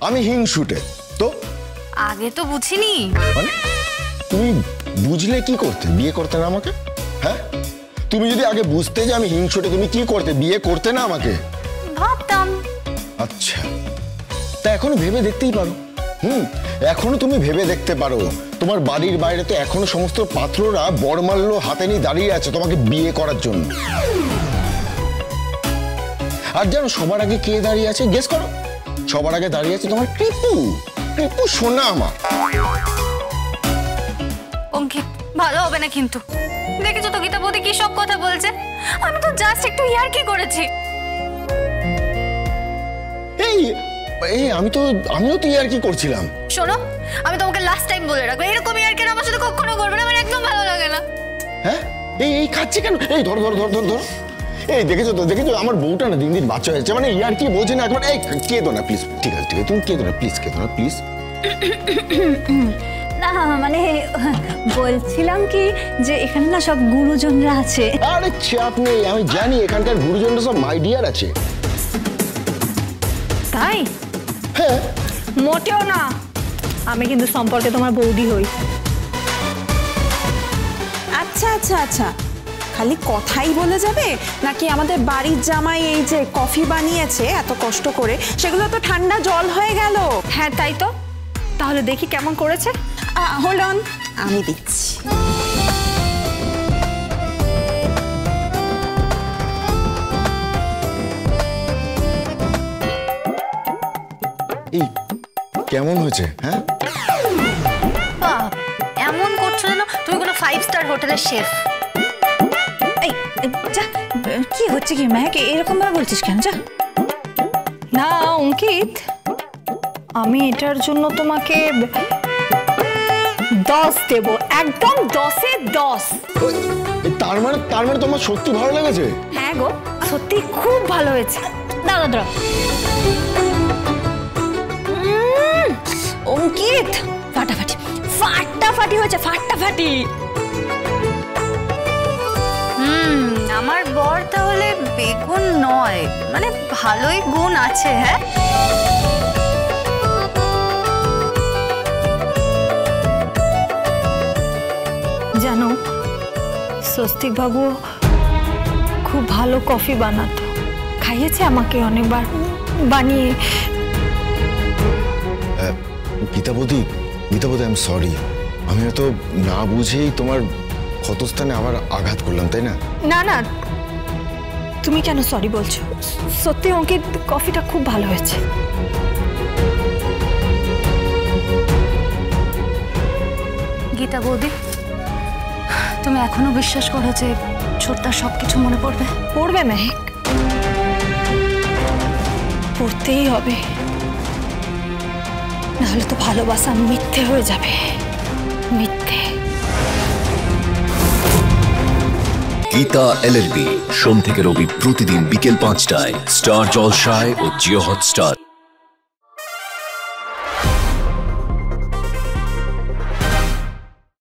আমি হিংসুটে। তো আগে তো বুঝিনি। মানে তুমি বুঝলে কি করতে? বিয়ে করতে না আমাকে? হ্যাঁ, তুমি যদি আগে বুঝতে যে আমি হিংসুটে, তুমি কি করতে? বিয়ে করতে না আমাকে? ভাবতাম। আচ্ছা, তা এখনো ভেবে দেখতেই পারো। এখনো তুমি ভেবে দেখতে পারো। তোমার বাড়ির বাইরে তো এখনো সমস্ত পাত্ররা বড়মাল্য হাতে নিয়ে দাঁড়িয়ে আছে তোমাকে বিয়ে করার জন্য। আর জানো সবার আগে কে দাঁড়িয়ে আছে? গেস করো। সবার আগে দাঁড়িয়ে আছে তোমার কৃপু। কৃপু সোনা আমার। অঙ্কিত, ভালো হবে না কিন্তু। দেখেছো তো গীতা বৌদি কি সব কথা বলছে। আমি তো জাস্ট একটু ইয়ার্কি করেছি। আমিও তো ইয়ার্কি করছিলাম। শোনো, আমি তোমাকে লাস্ট টাইম বলে রাখবো, এরকম ইয়ার্কি আমার সাথে কখনো করবে না। আমার একদম ভালো লাগে না। হ্যাঁ, এই খাচ্ছে কেন? এই ধর ধর ধর ধর ধর। এই দেখেছো তো, দেখেছো আমার বউটা না দিন দিন বাচ্চা হয়েছে। মানে ইয়ার্কি বোঝে না একবার। এই কেঁদো না প্লিজ। ঠিক আছে ঠিক আছে, তুমি কেঁদো না প্লিজ, কেঁদো না প্লিজ। না মানে বলছিলাম কি যে এখানে না সব গুরুজনরা আছে। আরে চাপ নেই, আমি জানি এখানকার গুরুজনরা সব মাই ডিয়ার আছে। তাই? হ্যাঁ। মোটেও না, আমি কিন্তু সম্পর্কে তোমার বৌদি হই। আচ্ছা আচ্ছা আচ্ছা, খালি কথাই বলে যাবে নাকি আমাদের বাড়ির জামাই এই যে কফি বানিয়েছে এত কষ্ট করে, সেগুলো তো ঠান্ডা জল হয়ে গেল? হ্যাঁ তাই তো। তাহলে দেখি কেমন করেছে। হোল্ড অন, আমি দিচ্ছি। এই কেমন হয়েছে? হ্যাঁ, এমন করছো যেন তুমি কোনো 5 স্টার হোটেলের শেফ। এই যা, কি হচ্ছে কি মেহেক? এরকম ভাবে বলছিস কেন? যা না অঙ্কিত, আমি এটার জন্য তোমাকে 10 দেব, একদম 10-এ 10। তার মানে তোমার সত্যি ভালো লেগেছে? হ্যাঁ গো, সত্যি খুব ভালো হয়েছে। দাঁড়া দাঁড়া, অঙ্কিত ফাটাফাটি ফাটাফাটি হয়েছে, ফাটাফাটি। আমার বর তাহলে বেগুন নয়, মানে ভালোই গুণ আছে। হ্যাঁ, জানো স্বস্তিক বাবু খুব ভালো কফি বানাতো, খাইয়েছে আমাকে অনেকবার বানিয়ে। গীতা বৌদি, আই এম সরি। আমি হয়তো না বুঝেই তোমার ক্ষতস্থানে আবার আঘাত করলাম, তাই না? না না, তুমি কেন সরি বলছো? সত্যি অঙ্কিত, কফিটা খুব ভালো হয়েছে। গীতা বৌদি, তুমি এখনো বিশ্বাস করো যে ছোট্টার সবকিছু মনে পড়বে? পড়বে মেহেক, পড়তেই হবে, নাহলে তো ভালোবাসা মিথ্যে হয়ে যাবে। মিথ্যে। গীতা LLB সোম থেকে রবি প্রতিদিন বিকেল 5টায় স্টার জলসায় ও জিও হটস্টার।